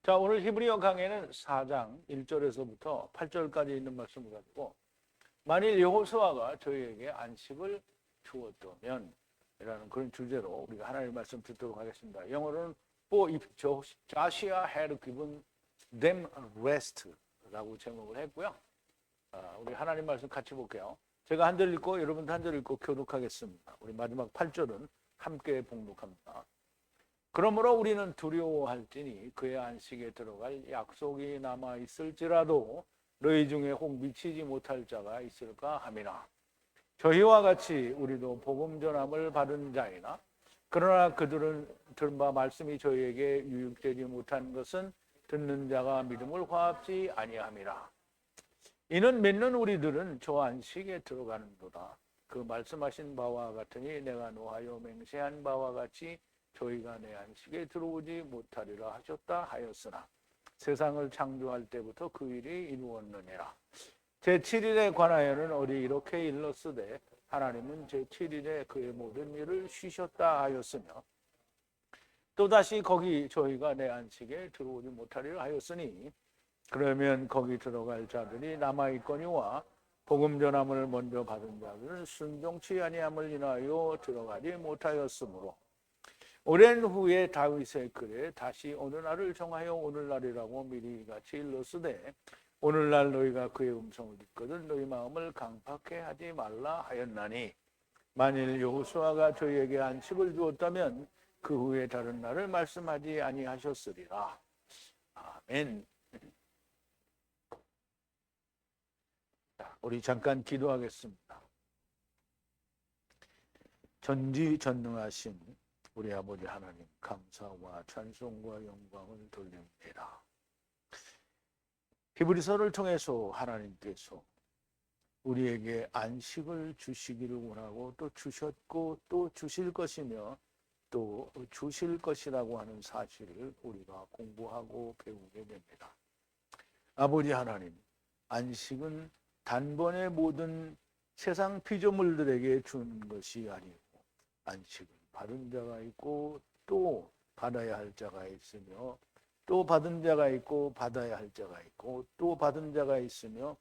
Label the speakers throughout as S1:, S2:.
S1: 자, 오늘 히브리어 강해는 4장 1절에서부터 8절까지 있는 말씀을 가지고 만일 여호수아가 저희에게 안식을 주었다면 이라는 그런 주제로 우리가 하나님의 말씀 듣도록 하겠습니다. 영어로는 For if Joshua had given them rest 라고 제목을 했고요. 우리 하나님 말씀 같이 볼게요. 제가 한 절 읽고 여러분도 한 절 읽고 교독하겠습니다. 우리 마지막 8절은 함께 봉독합니다. 그러므로 우리는 두려워할지니 그의 안식에 들어갈 약속이 남아 있을지라도 너희 중에 혹 미치지 못할 자가 있을까 함이나 저희와 같이 우리도 복음 전함을 받은 자이나 그러나 그들은 들은 바 말씀이 저희에게 유익되지 못한 것은 듣는 자가 믿음을 화합지 아니함이라. 이는 믿는 우리들은 저 안식에 들어가는도다. 그 말씀하신 바와 같으니 내가 노하여 맹세한 바와 같이 저희가 내 안식에 들어오지 못하리라 하셨다 하였으나 세상을 창조할 때부터 그 일이 이루었느니라. 제7일에 관하여는 어디 이렇게 일렀으되 하나님은 제7일에 그의 모든 일을 쉬셨다 하였으며 또다시 거기 저희가 내 안식에 들어오지 못하리라 하였으니 그러면 거기 들어갈 자들이 남아있거니와 복음 전함을 먼저 받은 자들은 순종치 아니함을 인하여 들어가지 못하였으므로 오랜 후에 다윗의 글에 다시 어느 날을 정하여 오늘날이라고 미리 같이 일렀으되 오늘날 너희가 그의 음성을 듣거든 너희 마음을 강팍해 하지 말라 하였나니 만일 여호수아가 저희에게 안식을 주었다면 그 후에 다른 날을 말씀하지 아니하셨으리라. 아멘. 자, 우리 잠깐 기도하겠습니다. 전지전능하신 우리 아버지 하나님, 감사와 찬송과 영광을 돌립니다. 히브리서를 통해서 하나님께서 우리에게 안식을 주시기를 원하고 또 주셨고 또 주실 것이며 또 주실 것이라고 하는 사실을 우리가 공부하고 배우게 됩니다. 아버지 하나님, 안식은 단번에 모든 세상 피조물들에게 준 것이 아니고 안식을 받은 자가 있고 또 받아야 할 자가 있으며 또 받은 자가 있고 받아야 할 자가 있고 또 받은 자가 있으며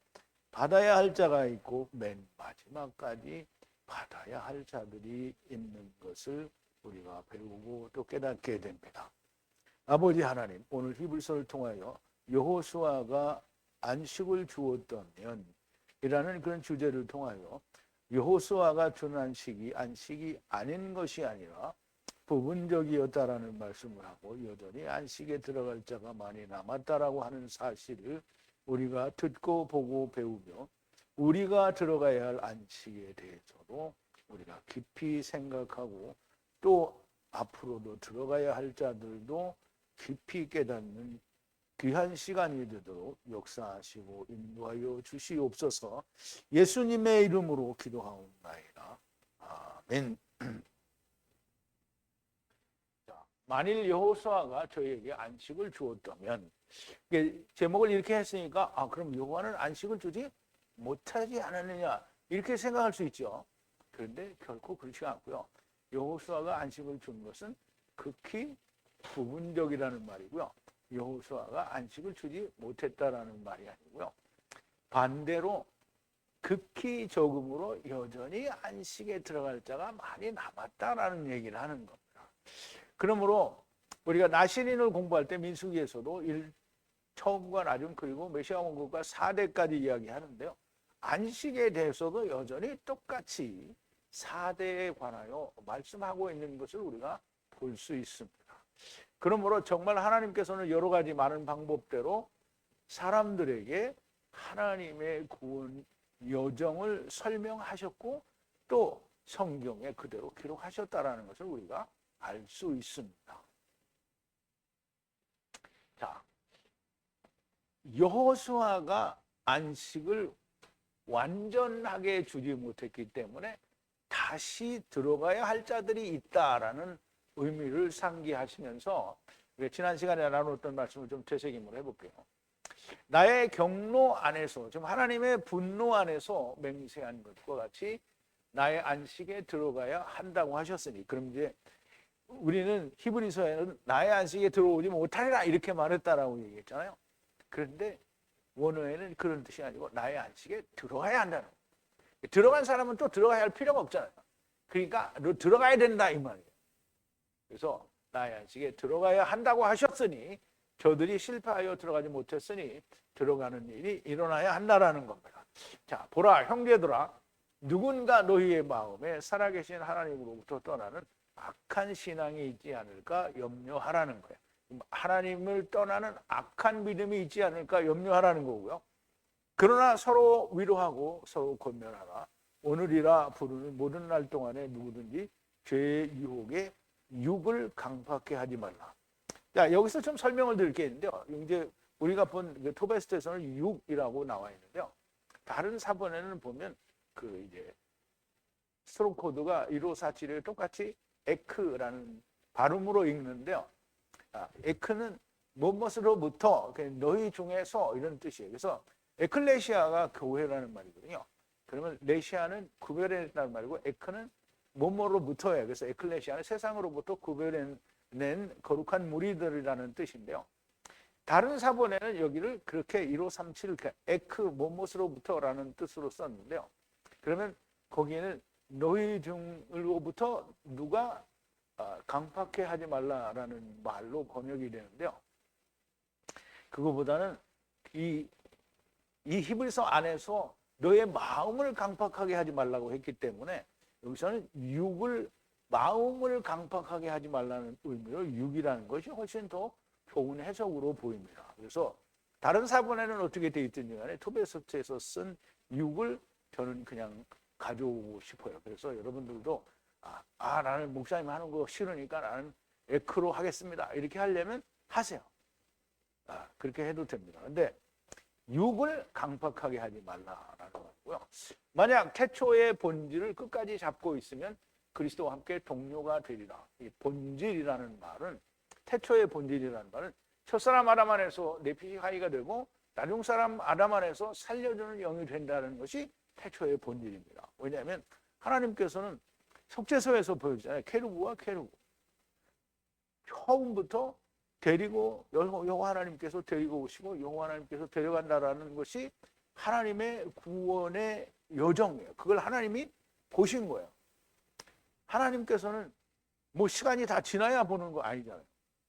S1: 받아야 할 자가 있고 맨 마지막까지 받아야 할 자들이 있는 것을 우리가 배우고 또 깨닫게 됩니다. 아버지 하나님, 오늘 히브리서를 통하여 여호수아가 안식을 주었다면 이라는 그런 주제를 통하여 여호수아가 준 안식이 아닌 것이 아니라 부분적이었다라는 말씀을 하고 여전히 안식에 들어갈 자가 많이 남았다라고 하는 사실을 우리가 듣고 보고 배우며 우리가 들어가야 할 안식에 대해서도 우리가 깊이 생각하고 또 앞으로도 들어가야 할 자들도 깊이 깨닫는 귀한 시간이 되도록 역사하시고 인도하여 주시옵소서. 예수님의 이름으로 기도하옵나이다. 아멘. 자, 만일 여호수아가 저희에게 안식을 주었다면 제목을 이렇게 했으니까 그럼 여호와는 안식을 주지 못하지 않았느냐 이렇게 생각할 수 있죠. 그런데 결코 그렇지 않고요. 여호수아가 안식을 준 것은 극히 부분적이라는 말이고요. 여호수아가 안식을 주지 못했다라는 말이 아니고요. 반대로 극히 적음으로 여전히 안식에 들어갈 자가 많이 남았다라는 얘기를 하는 겁니다. 그러므로 우리가 나시린을 공부할 때 민수기에서도 처음과 나중 그리고 메시아 왕국과 4대까지 이야기하는데요. 안식에 대해서도 여전히 똑같이 4대에 관하여 말씀하고 있는 것을 우리가 볼 수 있습니다. 그러므로 정말 하나님께서는 여러 가지 많은 방법대로 사람들에게 하나님의 구원 여정을 설명하셨고 또 성경에 그대로 기록하셨다라는 것을 우리가 알 수 있습니다. 자, 여호수아가 안식을 완전하게 주지 못했기 때문에 다시 들어가야 할 자들이 있다라는 의미를 상기하시면서 지난 시간에 나눴던 말씀을 좀 되새김을 해볼게요. 나의 경로 안에서 좀 하나님의 분노 안에서 맹세한 것과 같이 나의 안식에 들어가야 한다고 하셨으니 그럼 이제 우리는 히브리서에는 나의 안식에 들어오지 못하리라 이렇게 말했다라고 얘기했잖아요. 그런데 원어에는 그런 뜻이 아니고 나의 안식에 들어가야 한다는 거예요. 들어간 사람은 또 들어가야 할 필요가 없잖아요. 그러니까 너 들어가야 된다 이 말이에요. 그래서 나의 안식에 들어가야 한다고 하셨으니 저들이 실패하여 들어가지 못했으니 들어가는 일이 일어나야 한다라는 겁니다. 자, 보라 형제들아, 누군가 너희의 마음에 살아계신 하나님으로부터 떠나는 악한 신앙이 있지 않을까 염려하라는 거예요. 하나님을 떠나는 악한 믿음이 있지 않을까 염려하라는 거고요. 그러나 서로 위로하고 서로 권면하라. 오늘이라 부르는 모든 날 동안에 누구든지 죄의 유혹에 육을 강팍해 하지 말라. 자, 여기서 좀 설명을 드릴 게 있는데요. 이제 우리가 본 토베스트에서는 육이라고 나와 있는데요. 다른 사본에는 보면 그 이제 스트록 코드가 1547에 똑같이 에크라는 발음으로 읽는데요. 에크는 무엇으로부터 너희 중에서 이런 뜻이에요. 그래서 에클레시아가 교회라는 말이거든요. 그러면 레시아는 구별해낸다는 말이고 에크는 뭐뭐로부터예요. 그래서 에클레시아는 세상으로부터 구별해낸 거룩한 무리들이라는 뜻인데요. 다른 사본에는 여기를 그렇게 1537 에크 뭐뭐로부터라는 뜻으로 썼는데요. 그러면 거기에는 너희 중으로부터 누가 강팍해 하지 말라라는 말로 번역이 되는데요. 그거보다는 이 히브리서 안에서 너의 마음을 강팍하게 하지 말라고 했기 때문에 여기서는 마음을 강팍하게 하지 말라는 의미로 육이라는 것이 훨씬 더 좋은 해석으로 보입니다. 그래서 다른 사본에는 어떻게 돼 있든지 간에 토베스트에서 쓴 육을 저는 그냥 가져오고 싶어요. 그래서 여러분들도 나는 목사님 하는 거 싫으니까 나는 에크로 하겠습니다. 이렇게 하려면 하세요. 그렇게 해도 됩니다. 근데 육을 강팍하게 하지 말라라는 거고요. 만약 태초의 본질을 끝까지 잡고 있으면 그리스도와 함께 동료가 되리라. 이 본질이라는 말은 태초의 본질이라는 말은 첫사람 아담 안에서 내피시 하이가 되고 나중 사람 아담 안에서 살려주는 영이 된다는 것이 태초의 본질입니다. 왜냐하면 하나님께서는 속죄서에서 보여주잖아요. 케루브와 케루브. 처음부터 데리고 여호와 하나님께서 데리고 오시고 여호와 하나님께서 데려간다라는 것이 하나님의 구원의 여정이에요. 그걸 하나님이 보신 거예요. 하나님께서는 뭐 시간이 다 지나야 보는 거 아니잖아요.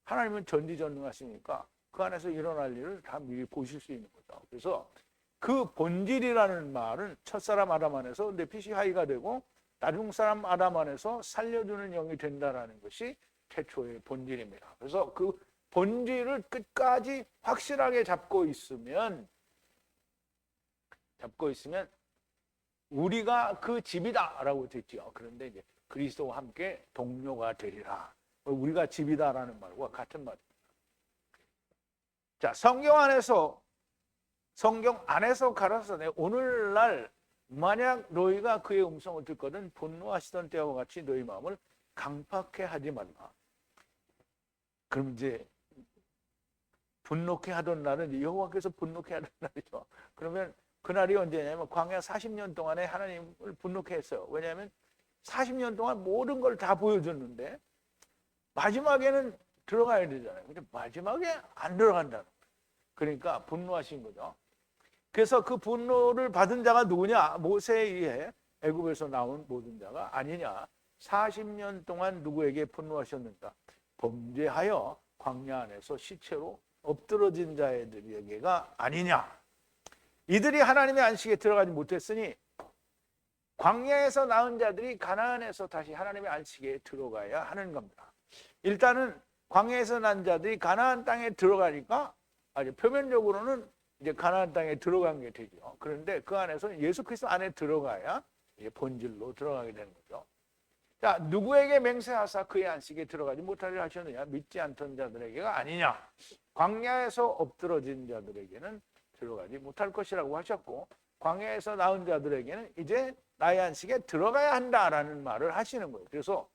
S1: 하나님은 전지전능하시니까 그 안에서 일어날 일을 다 미리 보실 수 있는 거죠. 그래서 그 본질이라는 말은 첫사람 아담 안에서 내피시 하이가 되고 나중 사람 아담 안에서 살려주는 영이 된다라는 것이 태초의 본질입니다. 그래서 그 본질을 끝까지 확실하게 잡고 있으면 우리가 그 집이다라고 됐죠. 그런데 이제 그리스도와 함께 동료가 되리라. 우리가 집이다라는 말과 같은 말입니다. 자, 성경 안에서 가라사대 오늘날 만약 너희가 그의 음성을 듣거든 분노하시던 때와 같이 너희 마음을 강팍해 하지 말라. 그럼 이제 분노케 하던 날은 여호와께서 분노케 하던 날이죠. 그러면 그날이 언제냐면 광야 40년 동안에 하나님을 분노케 했어요. 왜냐하면 40년 동안 모든 걸 다 보여줬는데 마지막에는 들어가야 되잖아요. 근데 마지막에 안 들어간다는 거예요. 그러니까 분노하신 거죠. 그래서 그 분노를 받은 자가 누구냐? 모세에 의해 애굽에서 나온 모든 자가 아니냐? 40년 동안 누구에게 분노하셨는가? 범죄하여 광야 안에서 시체로 엎드러진 자들에게가 아니냐? 이들이 하나님의 안식에 들어가지 못했으니 광야에서 나온 자들이 가나안에서 다시 하나님의 안식에 들어가야 하는 겁니다. 일단은 광야에서 난 자들이 가나안 땅에 들어가니까 아주 표면적으로는 이제 가나안 땅에 들어간 게 되죠. 그런데 그 안에서 예수 그리스도 안에 들어가야 이제 본질로 들어가게 되는 거죠. 자, 누구에게 맹세하사 그의 안식에 들어가지 못하리라 하셨느냐? 믿지 않던 자들에게가 아니냐? 광야에서 엎드러진 자들에게는 들어가지 못할 것이라고 하셨고 광야에서 나온 자들에게는 이제 나의 안식에 들어가야 한다라는 말을 하시는 거예요. 그래서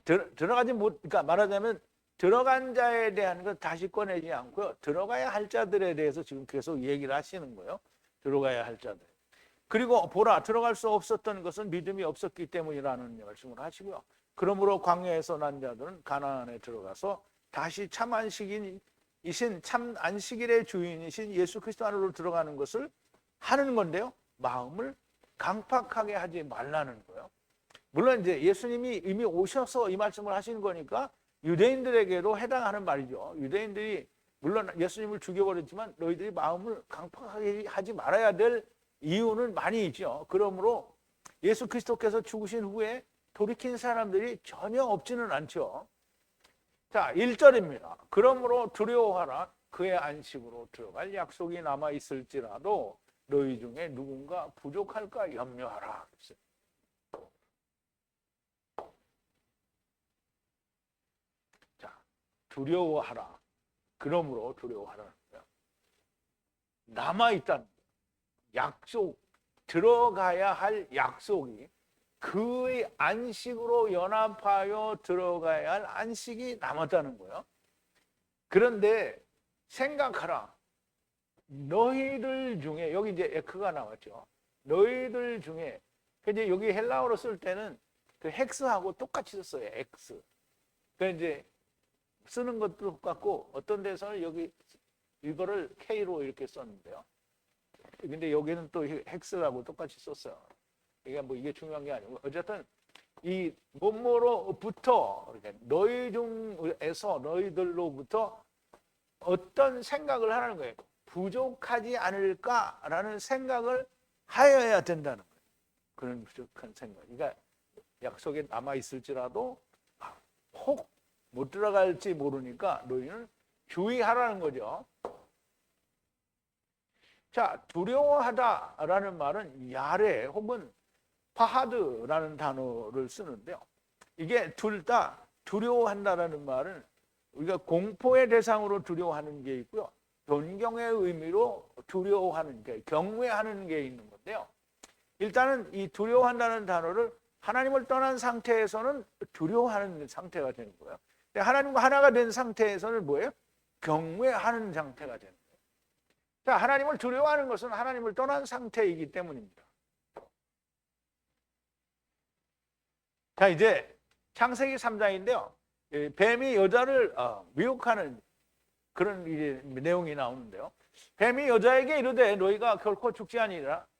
S1: 들어가지 못, 그러니까 말하자면 들어간 자에 대한 건 다시 꺼내지 않고요. 들어가야 할 자들에 대해서 지금 계속 얘기를 하시는 거예요. 들어가야 할 자들. 그리고 보라, 들어갈 수 없었던 것은 믿음이 없었기 때문이라는 말씀을 하시고요. 그러므로 광야에서 난 자들은 가나안에 들어가서 다시 참 안식인이신 참 안식일의 주인이신 예수 그리스도 안으로 들어가는 것을 하는 건데요. 마음을 강팍하게 하지 말라는 거예요. 물론 이제 예수님이 이미 오셔서 이 말씀을 하시는 거니까 유대인들에게도 해당하는 말이죠. 유대인들이 물론 예수님을 죽여버렸지만 너희들이 마음을 강팍하게 하지 말아야 될 이유는 많이 있죠. 그러므로 예수 그리스도께서 죽으신 후에 돌이킨 사람들이 전혀 없지는 않죠. 자, 1절입니다. 그러므로 두려워하라. 그의 안식으로 들어갈 약속이 남아 있을지라도 너희 중에 누군가 부족할까 염려하라. 자, 두려워하라. 그러므로 두려워하라는 거야. 남아 있다는 거야. 약속, 들어가야 할 약속이 그의 안식으로 연합하여 들어가야 할 안식이 남았다는 거예요. 그런데 생각하라. 너희들 중에, 여기 이제 에크가 나왔죠. 너희들 중에, 이제 여기 헬라어로 쓸 때는 그 헥스하고 똑같이 썼어요. 엑스. 그러니까 이제 쓰는 것도 똑같고 어떤 데서는 여기 이거를 K로 이렇게 썼는데요. 근데 여기는 또 헥스라고 똑같이 썼어요. 이게 뭐 이게 중요한 게 아니고 어쨌든 이 뭐뭐로부터 너희 중에서 너희들로부터 어떤 생각을 하라는 거예요. 부족하지 않을까라는 생각을 하여야 된다는 거예요. 그런 부족한 생각. 그러니까 약속에 남아 있을지라도 혹 못 들어갈지 모르니까 너희는 주의하라는 거죠. 자, 두려워하다라는 말은 야레 혹은 파하드라는 단어를 쓰는데요. 이게 둘 다 두려워한다라는 말은 우리가 공포의 대상으로 두려워하는 게 있고요. 존경의 의미로 두려워하는 게, 경외하는 게 있는 건데요. 일단은 이 두려워한다는 단어를 하나님을 떠난 상태에서는 두려워하는 상태가 되는 거예요. 하나님과 하나가 된 상태에서는 뭐예요? 경외하는 상태가 되는 거예요. 자, 하나님을 두려워하는 것은 하나님을 떠난 상태이기 때문입니다. 자, 이제 창세기 3장인데요. 뱀이 여자를 미혹하는 그런 이제 내용이 나오는데요. 뱀이 여자에게 이르되 너희가 결코 죽지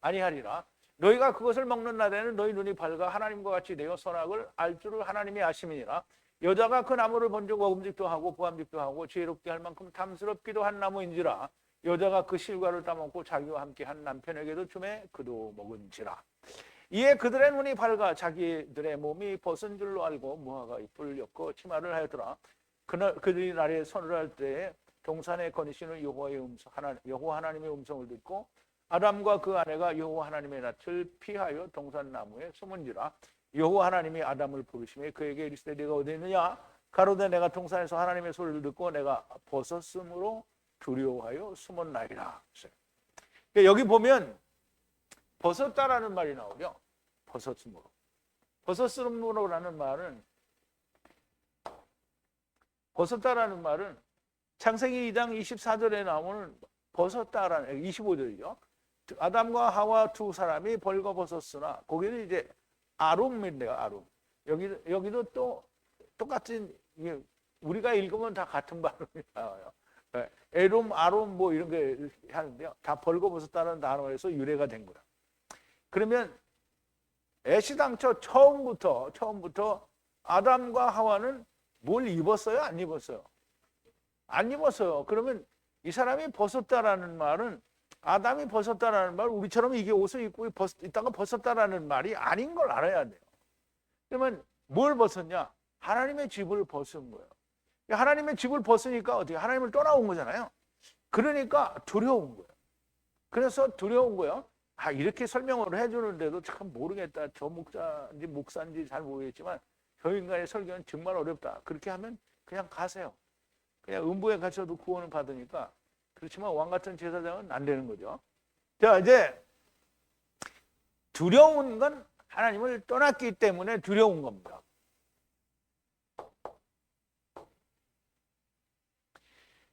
S1: 아니하리라. 너희가 그것을 먹는 날에는 너희 눈이 밝아 하나님과 같이 되어 선악을 알 줄을 하나님이 아심이니라. 여자가 그 나무를 본즉 먹음직도 하고 부함직도 하고 지혜롭게 할 만큼 탐스럽기도 한 나무인지라. 여자가 그 실과를 따먹고 자기와 함께 한 남편에게도 주매 그도 먹은지라. 이에 그들의 눈이 밝아 자기들의 몸이 벗은 줄로 알고 무화과 잎을 엮어 치마를 하였더라. 그들이 날에 선을 할 때에 동산에 거니시는 여호와 하나님의 음성을 듣고 아담과 그 아내가 여호와 하나님의 낯을 피하여 동산나무에 숨은지라. 여호와 하나님이 아담을 부르시며 그에게 이르시되 네가 어디 있느냐? 가로되 내가 동산에서 하나님의 소리를 듣고 내가 벗었으므로 두려워하여 숨었나이다. 여기 보면 벗었다라는 말이 나오죠. 벗었으므로. 벗었으므로라는 말은, 벗었다라는 말은 창세기 2장 24절에 나오는 벗었다라는 25절이죠. 아담과 하와 두 사람이 벌거벗었으나 거기는 이제 아룸인데요. 아룸. 여기도 또 똑같은, 우리가 읽으면 다 같은 발음이 나와요. 에룸, 아룸 뭐 이런 게 하는데요. 다 벌거벗었다는 단어에서 유래가 된 거야. 그러면 애시당초 처음부터 아담과 하와는 뭘 입었어요? 안 입었어요? 안 입었어요. 그러면 이 사람이 벗었다라는 말은, 아담이 벗었다라는 말, 우리처럼 이게 옷을 입고 있다가 벗었다라는 말이 아닌 걸 알아야 돼요. 그러면 뭘 벗었냐? 하나님의 집을 벗은 거예요. 하나님의 집을 벗으니까 어떻게? 하나님을 떠나온 거잖아요. 그러니까 두려운 거예요. 그래서 두려운 거예요. 이렇게 설명을 해주는데도 참 모르겠다. 저 목사인지 잘 모르겠지만 저 인간의 설교는 정말 어렵다. 그렇게 하면 그냥 가세요. 그냥 음부에 갇혀도 구원을 받으니까. 그렇지만 왕 같은 제사장은 안 되는 거죠. 자, 이제 두려운 건 하나님을 떠났기 때문에 두려운 겁니다.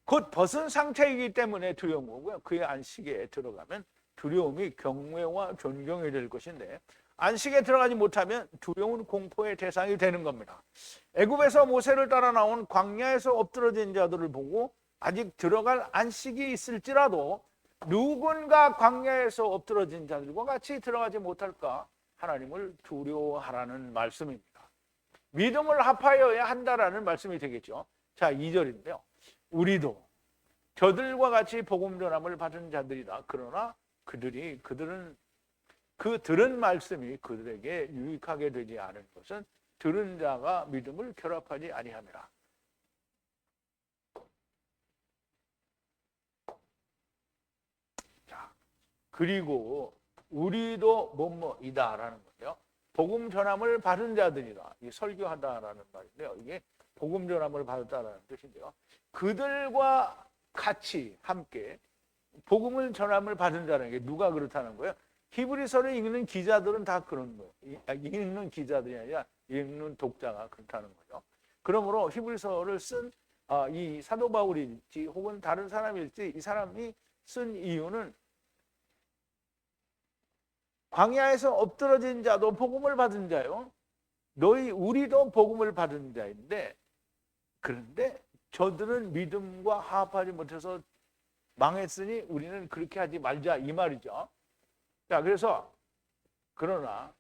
S1: 곧 벗은 상태이기 때문에 두려운 거고요. 그의 안식에 들어가면 두려움이 경외와 존경이 될 것인데, 안식에 들어가지 못하면 두려운 공포의 대상이 되는 겁니다. 애굽에서 모세를 따라 나온 광야에서 엎드러진 자들을 보고 아직 들어갈 안식이 있을지라도 누군가 광야에서 엎드러진 자들과 같이 들어가지 못할까 하나님을 두려워하라는 말씀입니다. 믿음을 합하여야 한다라는 말씀이 되겠죠. 자, 2절인데요. 우리도 저들과 같이 복음 전함을 받은 자들이다. 그러나 그들은 그 들은 말씀이 그들에게 유익하게 되지 않은 것은 들은 자가 믿음을 결합하지 아니함이라. 자, 그리고 우리도 뭐뭐이다라는 거예요. 복음 전함을 받은 자들이다. 이게 설교하다라는 말인데요. 이게 복음 전함을 받았다라는 뜻인데요. 그들과 같이 함께 복음을 전함을 받은 자라는 게 누가 그렇다는 거예요? 히브리서를 읽는 기자들은 다 그런 거예요. 읽는 기자들이 아니라 읽는 독자가 그렇다는 거죠. 그러므로 히브리서를 쓴 이 사도 바울일지 혹은 다른 사람일지 이 사람이 쓴 이유는 광야에서 엎드러진 자도 복음을 받은 자요. 우리도 복음을 받은 자인데 그런데 저들은 믿음과 화합하지 못해서 망했으니 우리는 그렇게 하지 말자 이 말이죠. 자, 그래서 그러나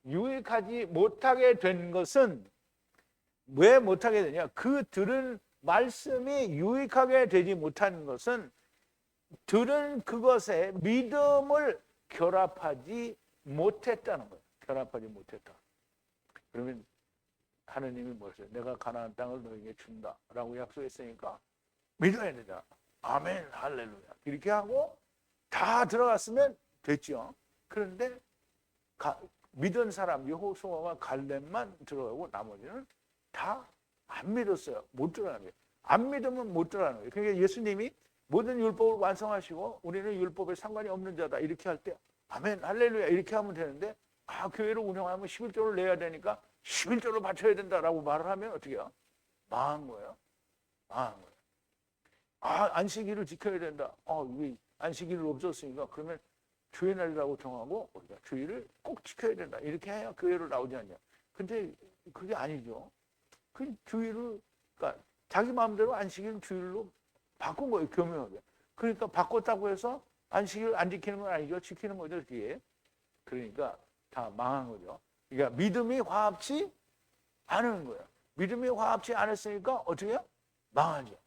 S1: 유익하지 못하게 된 것은 왜 못하게 되냐? 그 들은 말씀이 유익하게 되지 못한 것은 들은 그것에 믿음을 결합하지 못했다는 거예요. 결합하지 못했다. 그러면 하느님이 뭐였어요? 내가 가나안 땅을 너에게 준다라고 약속했으니까 믿어야 되잖아. 아멘, 할렐루야. 이렇게 하고 다 들어갔으면 됐죠. 그런데 믿은 사람 여호수아와 갈렙만 들어가고 나머지는 다 안 믿었어요. 못 들어가는 거예요. 안 믿으면 못 들어가는 거예요. 그러니까 예수님이 모든 율법을 완성하시고 우리는 율법에 상관이 없는 자다 이렇게 할 때 아멘, 할렐루야 이렇게 하면 되는데 교회를 운영하면 11조를 내야 되니까 11조를 바쳐야 된다라고 말을 하면 어떻게 해요? 망한 거예요. 망한 거예요. 안식일을 지켜야 된다. 왜 안식일을 없었으니까 그러면 주의 날이라고 정하고 우리가 주일을 꼭 지켜야 된다. 이렇게 해야 교회로 나오지 않냐. 근데 그게 아니죠. 그 주일을 그러니까 자기 마음대로 안식일 주일로 바꾼 거예요. 교묘하게. 그러니까 바꿨다고 해서 안식일 안 지키는 건 아니죠. 지키는 거죠. 그게. 그러니까 다 망한 거죠. 그러니까 믿음이 화합치 않은 거예요. 믿음이 화합치 않았으니까 어떻게 해요? 망하죠.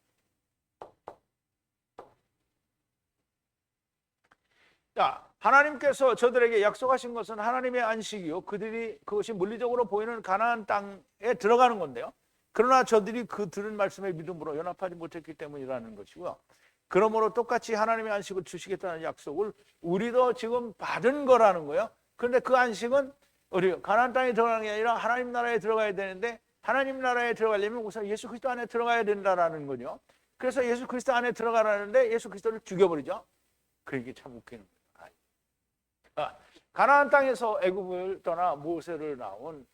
S1: 자, 하나님께서 저들에게 약속하신 것은 하나님의 안식이요. 그것이 물리적으로 보이는 가나안 땅에 들어가는 건데요. 그러나 저들이 그 들은 말씀의 믿음으로 연합하지 못했기 때문이라는 것이고요. 그러므로 똑같이 하나님의 안식을 주시겠다는 약속을 우리도 지금 받은 거라는 거예요. 그런데 그 안식은 우리 가나안 땅에 들어가는 게 아니라 하나님 나라에 들어가야 되는데 하나님 나라에 들어가려면 우선 예수 그리스도 안에 들어가야 된다라는 거죠. 그래서 예수 그리스도 안에 들어가라는데 예수 그리스도를 죽여버리죠. 그게 참 웃기는 거예요. 가나안 땅에서 애굽을 떠나 모세를 나온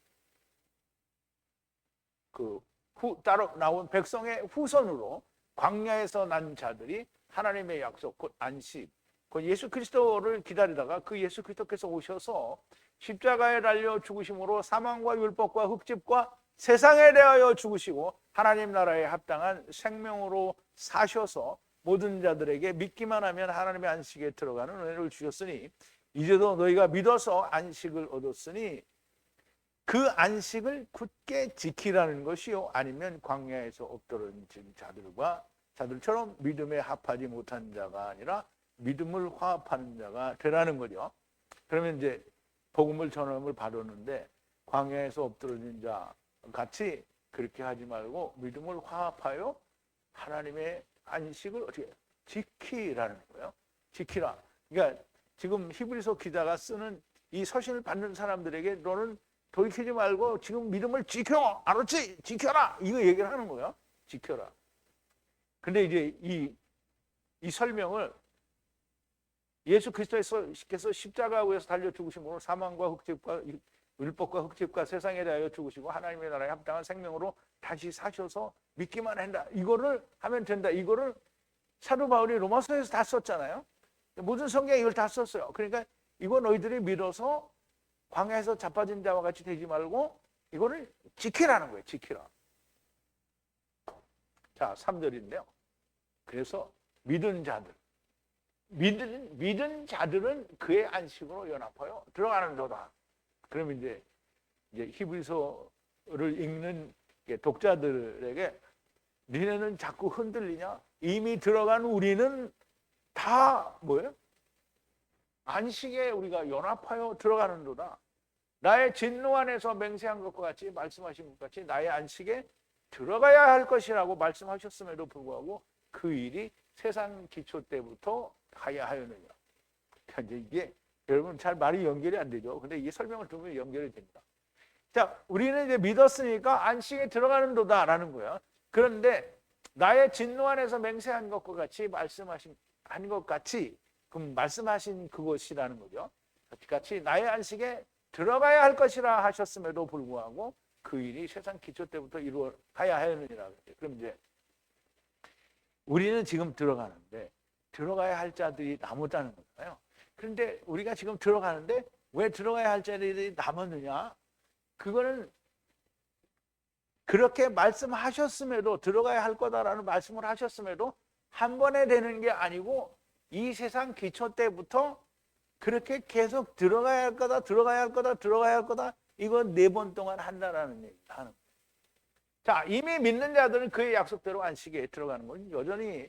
S1: 따로 나온 백성의 후손으로 광야에서 난 자들이 하나님의 약속 곧 안식 곧 예수 그리스도를 기다리다가 그 예수 그리스도께서 오셔서 십자가에 달려 죽으심으로 사망과 율법과 흙집과 세상에 대하여 죽으시고 하나님 나라에 합당한 생명으로 사셔서 모든 자들에게 믿기만 하면 하나님의 안식에 들어가는 은혜를 주셨으니 이제도 너희가 믿어서 안식을 얻었으니 그 안식을 굳게 지키라는 것이요 아니면 광야에서 엎드러진 자들처럼 믿음에 합하지 못한 자가 아니라 믿음을 화합하는 자가 되라는 거죠. 그러면 이제 복음을 전함을 받았는데 광야에서 엎드러진 자 같이 그렇게 하지 말고 믿음을 화합하여 하나님의 안식을 어떻게 지키라는 거예요. 지키라. 그러니까 지금 히브리서 기자가 쓰는 이 서신을 받는 사람들에게 너는 돌이키지 말고 지금 믿음을 지켜. 알았지? 지켜라. 이거 얘기를 하는 거예요. 지켜라. 근데 이제 이 설명을 예수 그리스도께서 십자가에서 달려 죽으심으로 사망과 흑집과 율법과 흑집과 세상에 대하여 죽으시고 하나님의 나라에 합당한 생명으로 다시 사셔서 믿기만 한다. 이거를 하면 된다. 이거를 사도 바울이 로마서에서 다 썼잖아요. 모든 성경에 이걸 다 썼어요. 그러니까 이거 너희들이 믿어서 광야에서 자빠진 자와 같이 되지 말고 이거를 지키라는 거예요. 지키라. 자, 3절인데요. 그래서 믿은 자들은 그의 안식으로 연합하여 들어가는도다. 그럼 이제 히브리서를 읽는 독자들에게 니네는 자꾸 흔들리냐? 이미 들어간 우리는 다 뭐예요? 안식에 우리가 연합하여 들어가는도다. 나의 진노 안에서 맹세한 것과 같이 말씀하신 것 같이 나의 안식에 들어가야 할 것이라고 말씀하셨음에도 불구하고 그 일이 세상 기초 때부터 하야 하였느냐. 이제 이게 여러분 잘 말이 연결이 안 되죠. 근데 이 설명을 들으면 연결이 됩니다. 자, 우리는 이제 믿었으니까 안식에 들어가는도다라는 거야. 그런데 나의 진노 안에서 맹세한 것과 같이 말씀하신 것 같이 그럼 말씀하신 그것이라는 거죠. 같이 나의 안식에 들어가야 할 것이라 하셨음에도 불구하고 그 일이 세상 기초 때부터 이루어가야 하였느니라. 그럼 이제 우리는 지금 들어가는데 들어가야 할 자들이 남았다는 거잖아요. 그런데 우리가 지금 들어가는데 왜 들어가야 할 자들이 남았느냐? 그거는 그렇게 말씀하셨음에도 들어가야 할 거다라는 말씀을 하셨음에도 한 번에 되는 게 아니고 이 세상 기초 때부터 그렇게 계속 들어가야 할 거다, 들어가야 할 거다, 들어가야 할 거다. 이거 4번 동안 한다라는 얘기를 하는 거예요. 자, 이미 믿는 자들은 그의 약속대로 안식에 들어가는 건 여전히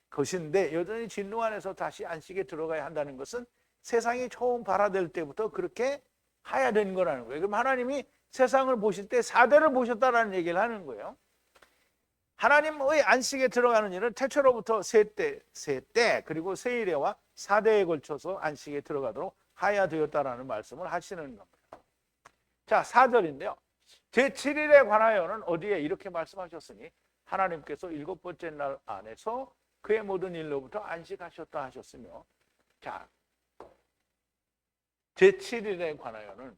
S1: 것인데 여전히 진노 안에서 다시 안식에 들어가야 한다는 것은 세상이 처음 발화될 때부터 그렇게 해야 되는 거라는 거예요. 그럼 하나님이 세상을 보실 때 4대를 보셨다라는 얘기를 하는 거예요. 하나님의 안식에 들어가는 일은 태초로부터 세 때 그리고 세일에와 4대에 걸쳐서 안식에 들어가도록 하야 되었다라는 말씀을 하시는 겁니다. 자, 4절인데요. 제7일에 관하여는 어디에 이렇게 말씀하셨으니 하나님께서 7번째 날 안에서 그의 모든 일로부터 안식하셨다 하셨으며, 자, 제7일에 관하여는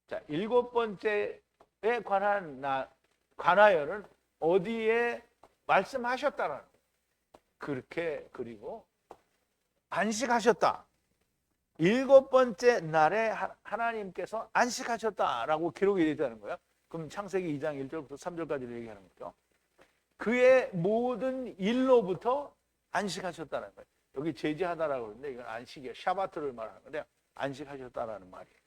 S1: 자, 7번째에 관하여는 어디에 말씀하셨다라는 거예요. 그렇게 그리고 안식하셨다. 7번째 날에 하나님께서 안식하셨다라고 기록이 되다는 거예요. 그럼 창세기 2장 1절부터 3절까지 얘기하는 거죠. 그의 모든 일로부터 안식하셨다는 거예요. 여기 제지하다라고 그러는데 이건 안식이에요. 샤바트를 말하는 건데 안식하셨다라는 말이에요.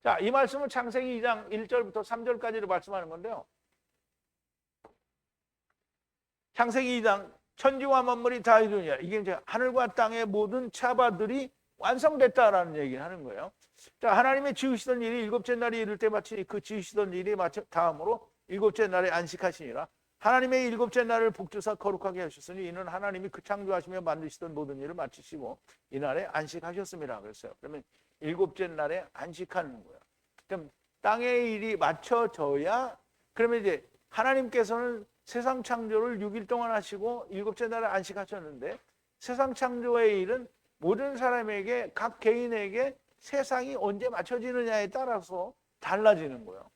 S1: 자, 이 말씀은 창세기 2장 1절부터 3절까지를 말씀하는 건데요. 창세기 2장 천지와 만물이 다 이루니라. 이게 이제 하늘과 땅의 모든 차바들이 완성됐다라는 얘기를 하는 거예요. 자, 하나님이 지으시던 일이 7째 날이 이를 때 마치니 그 지으시던 일이 다음으로 7째 날에 안식하시니라. 하나님의 7째 날을 복주사 거룩하게 하셨으니 이는 하나님이 그 창조하시며 만드시던 모든 일을 마치시고 이날에 안식하셨습니다. 그랬어요. 그러면 7째 날에 안식하는 거예요. 그럼 땅의 일이 맞춰져야 그러면 이제 하나님께서는 세상 창조를 6일 동안 하시고 7째 날에 안식하셨는데 세상 창조의 일은 모든 사람에게 각 개인에게 세상이 언제 맞춰지느냐에 따라서 달라지는 거예요.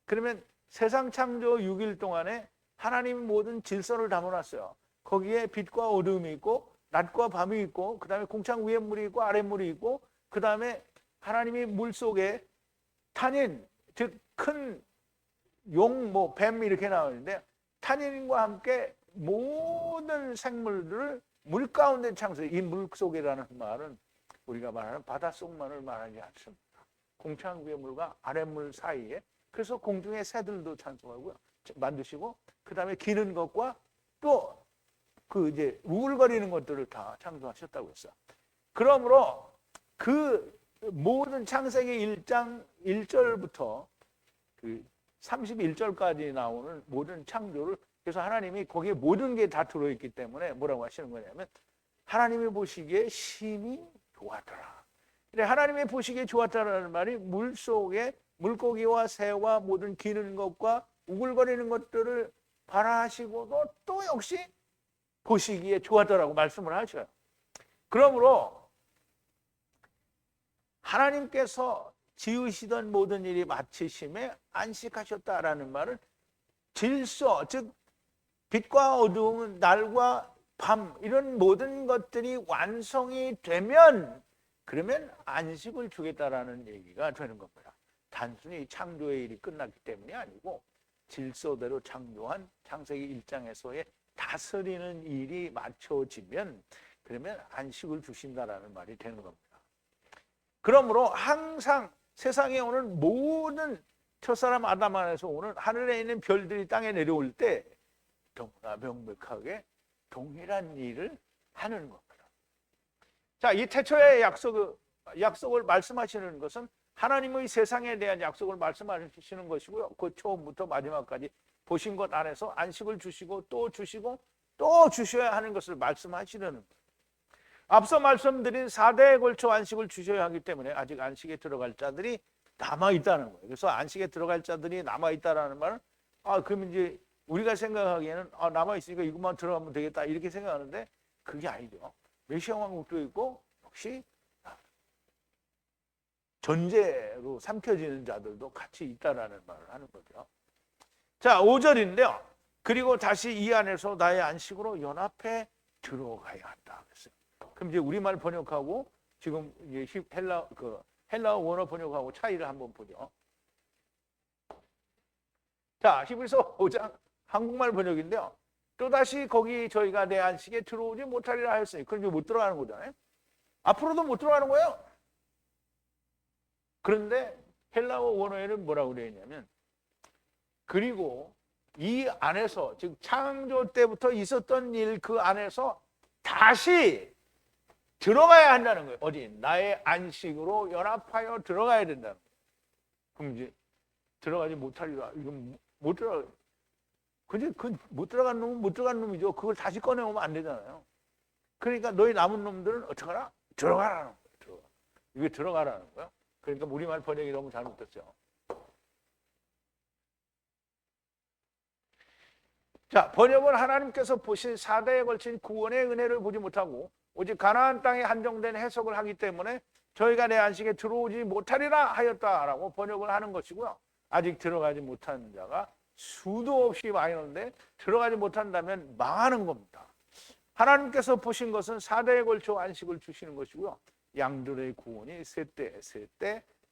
S1: 그러면 세상 창조 6일 동안에 하나님이 모든 질서를 담아놨어요. 거기에 빛과 어둠이 있고 낮과 밤이 있고 그 다음에 공창 위에 물이 있고 아래 물이 있고 그 다음에 하나님이 물 속에 탄닌, 즉 큰 용, 뱀 이렇게 나오는데 탄닌과 함께 모든 생물들을 물 가운데 창조해. 이 물 속이라는 말은 우리가 말하는 바닷속만을 말하지 않습니다. 공창 위의 물과 아랫물 사이에 그래서 공중의 새들도 창조하고요. 만드시고 그 다음에 기는 것과 또 그 이제 우글거리는 것들을 다 창조하셨다고 했어요. 그러므로 그 모든 창세기 1장 1절부터 그 31절까지 나오는 모든 창조를 그래서 하나님이 거기에 모든 게 다 들어있기 때문에 뭐라고 하시는 거냐면 하나님이 보시기에 심히 좋았더라. 근데 하나님이 보시기에 좋았다라는 말이 물 속에 물고기와 새와 모든 기는 것과 우글거리는 것들을 바라시고도 또 역시 보시기에 좋았더라고 말씀을 하셔요. 그러므로 하나님께서 지으시던 모든 일이 마치심에 안식하셨다라는 말은 질서, 즉 빛과 어두움은 날과 밤 이런 모든 것들이 완성이 되면 그러면 안식을 주겠다라는 얘기가 되는 겁니다. 단순히 창조의 일이 끝났기 때문이 아니고 질서대로 창조한 창세기 1장에서의 다스리는 일이 맞춰지면 그러면 안식을 주신다라는 말이 되는 겁니다. 그러므로 항상 세상에 오는 모든 첫사람 아담 안에서 오는 하늘에 있는 별들이 땅에 내려올 때 너무나 명백하게 동일한 일을 하는 겁니다. 자, 이 태초의 약속을 말씀하시는 것은 하나님의 세상에 대한 약속을 말씀하시는 것이고요. 그 처음부터 마지막까지 보신 것 안에서 안식을 주시고 또 주셔야 하는 것을 말씀하시려는 거예요. 앞서 말씀드린 4대에 걸쳐 안식을 주셔야 하기 때문에 아직 안식에 들어갈 자들이 남아있다는 거예요. 그래서 안식에 들어갈 자들이 남아있다는 말은 그럼 이제 우리가 생각하기에는 남아있으니까 이것만 들어가면 되겠다 이렇게 생각하는데 그게 아니죠. 메시아 왕국도 있고 역시 전제로 삼켜지는 자들도 같이 있다라는 말을 하는 거죠. 자, 5절인데요. 그리고 다시 이 안에서 나의 안식으로 연합해 들어가야 한다 그랬어요. 그럼 이제 우리말 번역하고 지금 이제 헬라어 원어 번역하고 차이를 한번 보죠. 자, 히브리서 5장 한국말 번역인데요. 또다시 거기 저희가 내 안식에 들어오지 못하리라 하였으니 그럼 이제 못 들어가는 거잖아요. 앞으로도 못 들어가는 거예요. 그런데 헬라어 원어에는 뭐라고 되어 있냐면 그리고 이 안에서 즉 창조 때부터 있었던 일 그 안에서 다시 들어가야 한다는 거예요. 어디? 나의 안식으로 연합하여 들어가야 된다는 거예요. 그럼 이제 들어가지 못하리라. 이건 못 들어가. 근데 그 못 들어간 놈은 못 들어간 놈이죠. 그걸 다시 꺼내오면 안 되잖아요. 그러니까 너희 남은 놈들은 어떡하라? 들어가라는 거예요. 이게 들어가라는 거예요. 그러니까 우리말 번역이 너무 잘못됐죠. 자, 번역은 하나님께서 보신 4대에 걸친 구원의 은혜를 보지 못하고 오직 가나안 땅에 한정된 해석을 하기 때문에 저희가 내 안식에 들어오지 못하리라 하였다라고 번역을 하는 것이고요. 아직 들어가지 못한 자가 수도 없이 많이 있는데 들어가지 못한다면 망하는 겁니다. 하나님께서 보신 것은 4대에 걸쳐 안식을 주시는 것이고요. 양들의 구원이 세대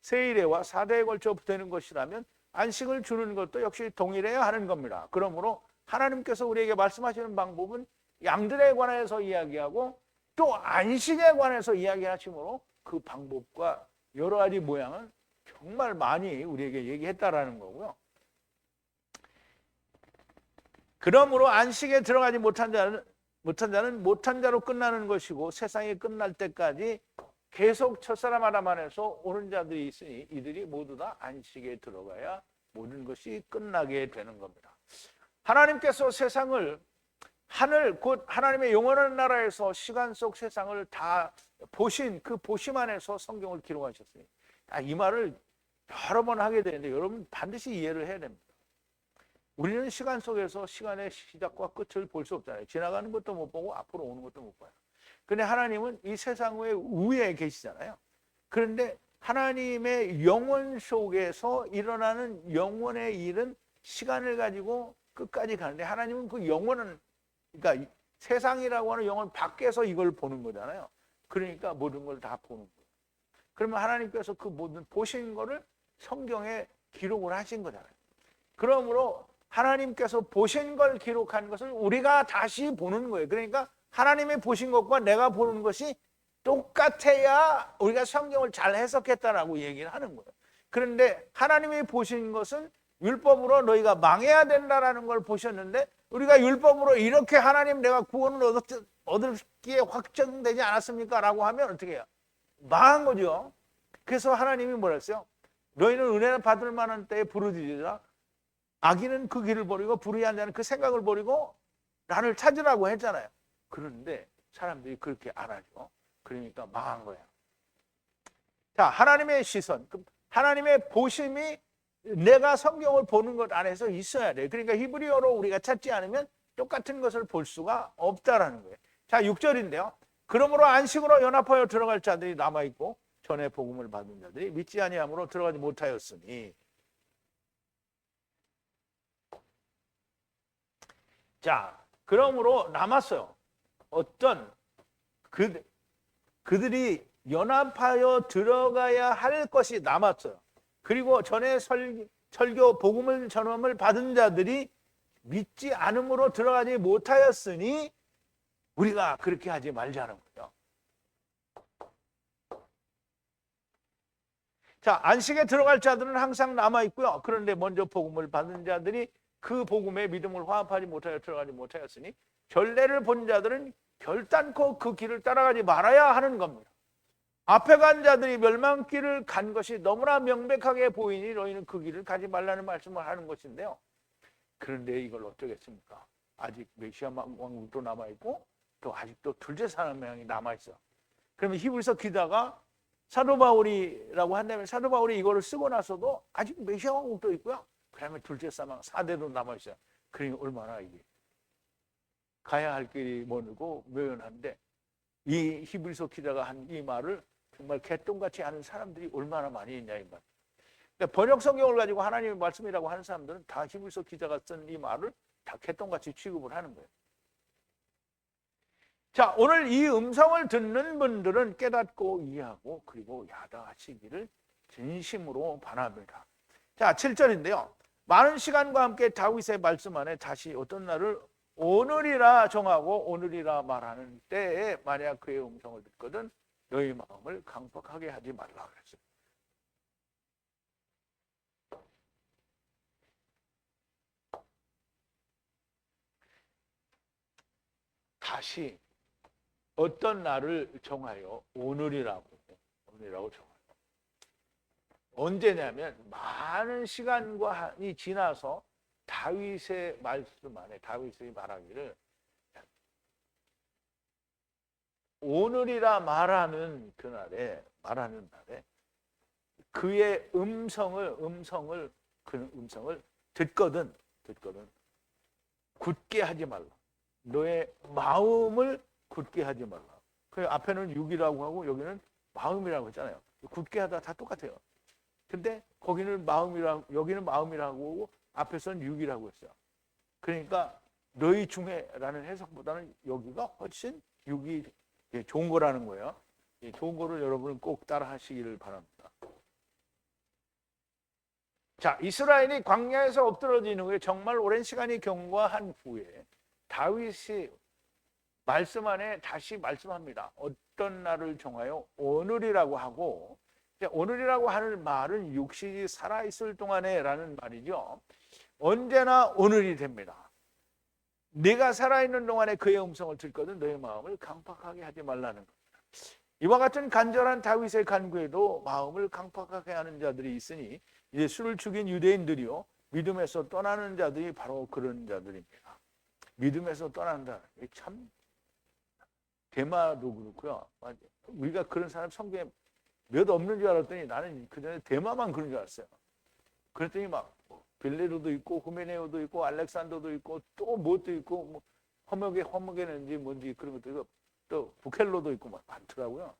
S1: 세일에와 4대에 걸쳐 되는 것이라면 안식을 주는 것도 역시 동일해야 하는 겁니다. 그러므로 하나님께서 우리에게 말씀하시는 방법은 양들에 관해서 이야기하고 또 안식에 관해서 이야기하시므로 그 방법과 여러 가지 모양은 정말 많이 우리에게 얘기했다라는 거고요. 그러므로 안식에 들어가지 못한 자는 못한 자로 끝나는 것이고 세상이 끝날 때까지 계속 첫사람 아담 안에서 오는 자들이 있으니 이들이 모두 다 안식에 들어가야 모든 것이 끝나게 되는 겁니다. 하나님께서 세상을 하늘 곧 하나님의 영원한 나라에서 시간 속 세상을 다 보신 그 보심 안에서 성경을 기록하셨으니 이 말을 여러 번 하게 되는데 여러분 반드시 이해를 해야 됩니다. 우리는 시간 속에서 시간의 시작과 끝을 볼 수 없잖아요. 지나가는 것도 못 보고 앞으로 오는 것도 못 봐요. 그런데 하나님은 이 세상 위에 계시잖아요. 그런데 하나님의 영원 속에서 일어나는 영원의 일은 시간을 가지고 끝까지 가는데 하나님은 그 영원은 그러니까 세상이라고 하는 영혼 밖에서 이걸 보는 거잖아요. 그러니까 모든 걸 다 보는 거예요. 그러면 하나님께서 그 모든 보신 거를 성경에 기록을 하신 거잖아요. 그러므로 하나님께서 보신 걸 기록한 것을 우리가 다시 보는 거예요. 그러니까 하나님이 보신 것과 내가 보는 것이 똑같아야 우리가 성경을 잘 해석했다라고 얘기를 하는 거예요. 그런데 하나님이 보신 것은 율법으로 너희가 망해야 된다라는 걸 보셨는데 우리가 율법으로 이렇게 하나님 내가 구원을 얻기에 확정되지 않았습니까? 라고 하면 어떻게 해요? 망한 거죠. 그래서 하나님이 뭐라 했어요? 너희는 은혜를 받을 만한 때에 부르짖으라. 악인은 그 길을 버리고 불의한 자는 그 생각을 버리고 나를 찾으라고 했잖아요. 그런데 사람들이 그렇게 안 하죠. 그러니까 망한 거예요. 자, 하나님의 시선, 하나님의 보심이 내가 성경을 보는 것 안에서 있어야 돼요. 그러니까 히브리어로 우리가 찾지 않으면 똑같은 것을 볼 수가 없다라는 거예요. 자, 6절인데요. 그러므로 안식으로 연합하여 들어갈 자들이 남아있고 전에 복음을 받은 자들이 믿지 아니함으로 들어가지 못하였으니. 자, 그러므로 남았어요. 어떤 그들이 연합하여 들어가야 할 것이 남았어요. 그리고 전에 설교 복음을 전함을 받은 자들이 믿지 않음으로 들어가지 못하였으니 우리가 그렇게 하지 말자는 거죠. 자, 안식에 들어갈 자들은 항상 남아 있고요. 그런데 먼저 복음을 받은 자들이 그 복음에 믿음을 화합하지 못하여 들어가지 못하였으니 결례를 본 자들은 결단코 그 길을 따라가지 말아야 하는 겁니다. 앞에 간 자들이 멸망길을 간 것이 너무나 명백하게 보이니 너희는 그 길을 가지 말라는 말씀을 하는 것인데요. 그런데 이걸 어쩌겠습니까? 아직 메시아 왕국도 남아있고 또 아직도 둘째 사람이 남아있어. 그러면 히브리서 기자가 사도 바울이라고 한다면 사도 바울이 이거를 쓰고 나서도 아직 메시아 왕국도 있고요. 그다음에 둘째 사망 4대도 남아있어요. 그러니 얼마나 이게 가야 할 길이 멀고 묘연한데 이 히브리서 기자가 한 이 말을 정말 개똥같이 하는 사람들이 얼마나 많이 있냐 이 말. 그러니까 번역 성경을 가지고 하나님의 말씀이라고 하는 사람들은 다 히브리서 기자가 쓴 이 말을 다 개똥같이 취급을 하는 거예요. 자, 오늘 이 음성을 듣는 분들은 깨닫고 이해하고 그리고 야다하시기를 진심으로 바랍니다. 자, 7절인데요. 많은 시간과 함께 다윗의 말씀 안에 다시 어떤 날을 오늘이라 정하고 오늘이라 말하는 때에 만약 그의 음성을 듣거든 너희 마음을 강팍하게 하지 말라 그랬어요. 다시 어떤 날을 정하여 오늘이라고 정하여. 언제냐면 많은 시간이 지나서 다윗의 말씀 안에 다윗이 말하기를 오늘이라 말하는 그날에 그의 음성을 듣거든 굳게 하지 말라. 너의 마음을 굳게 하지 말라. 그 앞에는 육이라고 하고 여기는 마음이라고 했잖아요. 굳게 하다 다 똑같아요. 근데 거기는 마음이라고 여기는 마음이라고 하고 앞에서는 육이라고 했어요. 그러니까 너희 중에라는 해석보다는 여기가 훨씬 육이 좋은 거라는 거예요. 좋은 거를 여러분은 꼭 따라 하시기를 바랍니다. 자, 이스라엘이 광야에서 엎드러진 후에 정말 오랜 시간이 경과한 후에 다윗이 말씀 안에 다시 말씀합니다. 어떤 날을 정하여 오늘이라고 하고 오늘이라고 하는 말은 육신이 살아있을 동안에 라는 말이죠. 언제나 오늘이 됩니다. 네가 살아있는 동안에 그의 음성을 듣거든 너의 마음을 강팍하게 하지 말라는 겁니다. 이와 같은 간절한 다윗의 간구에도 마음을 강팍하게 하는 자들이 있으니 예수를 죽인 유대인들이요 믿음에서 떠나는 자들이 바로 그런 자들입니다. 믿음에서 떠난다. 참 대마도 그렇고요. 우리가 그런 사람 성경에 몇 없는 줄 알았더니 나는 그전에 대마만 그런 줄 알았어요. 그랬더니 막 빌레로도 있고 후메네오도 있고 알렉산더도 있고 또 뭣도 있고 뭐 허머게는지 뭔지 그런 것도 있고 또 부켈로도 있고 막 많더라고요.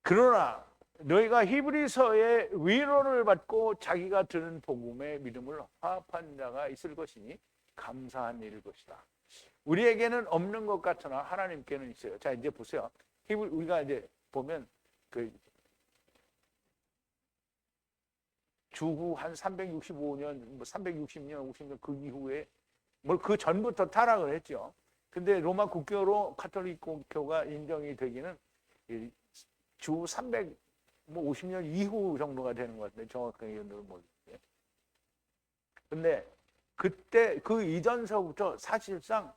S1: 그러나 너희가 히브리서의 위로를 받고 자기가 들은 복음의 믿음을 화합한 자가 있을 것이니 감사한 일일 것이다. 우리에게는 없는 것 같으나 하나님께는 있어요. 자, 이제 보세요. 우리가 이제 보면 그 주후 한 365년, 뭐 360년, 50년 그 이후에 뭐 그 전부터 타락을 했죠. 근데 로마 국교로 카톨릭 교가 인정이 되기는 주 350년 이후 정도가 되는 것 같은데 정확하게 모르겠어요. 근데 그때 그 이전서부터 사실상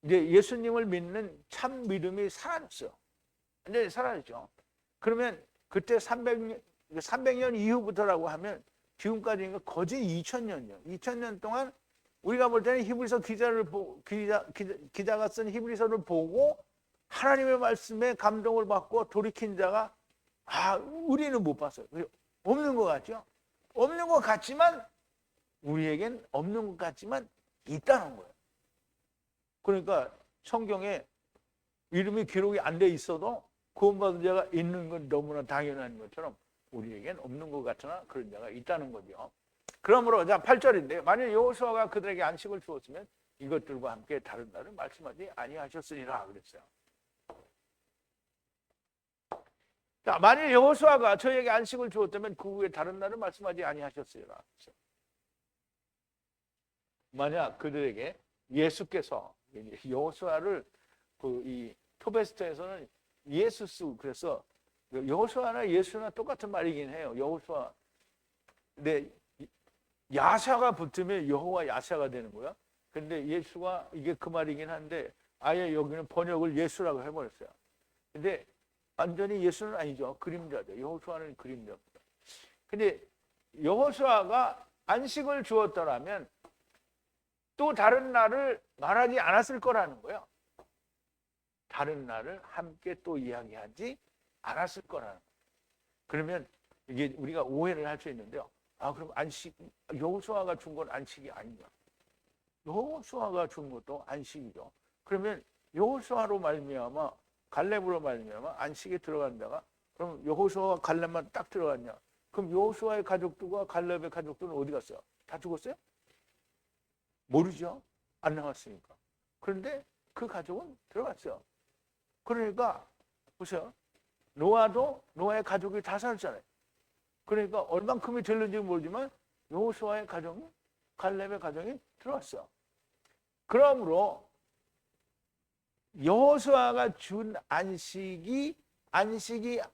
S1: 이제 예수님을 믿는 참 믿음이 사라졌어요. 완전히 사라졌죠. 그러면 그때 300년 이후부터라고 하면 지금까지가 거의 2000년이요. 2000년 동안 우리가 볼 때는 히브리서 기자가 쓴 히브리서를 보고 하나님의 말씀에 감동을 받고 돌이킨 자가 우리는 못 봤어요. 없는 것 같죠? 없는 것 같지만 우리에겐 없는 것 같지만 있다는 거예요. 그러니까 성경에 이름이 기록이 안 돼 있어도 구원받은 자가 있는 건 너무나 당연한 것처럼 우리에겐 없는 것 같으나 그런 자가 있다는 거죠. 그러므로 자 8절인데 만일 여호수아가 그들에게 안식을 주었으면 이것들과 함께 다른 날을 말씀하지 아니하셨으리라 그랬어요. 자, 만일 여호수아가 저에게 안식을 주었다면 그 후에 다른 날을 말씀하지 아니하셨으리라. 만약 그들에게 예수께서 여호수아를 이 토베스트에서는 예수스 그래서 여호수아나 예수나 똑같은 말이긴 해요. 여호수아. 근데 야샤가 붙으면 여호와 야샤가 되는 거야. 근데 예수가 이게 그 말이긴 한데 아예 여기는 번역을 예수라고 해버렸어요. 근데 완전히 예수는 아니죠. 그림자죠. 여호수아는 그림자입니다. 근데 여호수아가 안식을 주었더라면 또 다른 날을 말하지 않았을 거라는 거예요. 다른 날을 함께 또 이야기하지 않았을 거라는 거예요. 그러면 이게 우리가 오해를 할 수 있는데요. 아, 그럼 안식, 여호수아가 준 건 안식이 아니냐. 여호수아가 준 것도 안식이죠. 그러면 여호수아로 말미암아 갈렙으로 말미암아 안식에 들어간다가 그럼 여호수아와 갈렙만 딱 들어갔냐? 그럼 여호수아의 가족들과 갈렙의 가족들은 어디 갔어요? 다 죽었어요? 모르죠. 안 나왔으니까. 그런데 그 가족은 들어갔어요. 그러니까 보세요. 노아의 가족이 다 살았잖아요. 그러니까 얼만큼이 될는지 모르지만 여호수아의 가정이 갈렙의 가정이 들어왔어요. 그러므로 여호수아가 준 안식이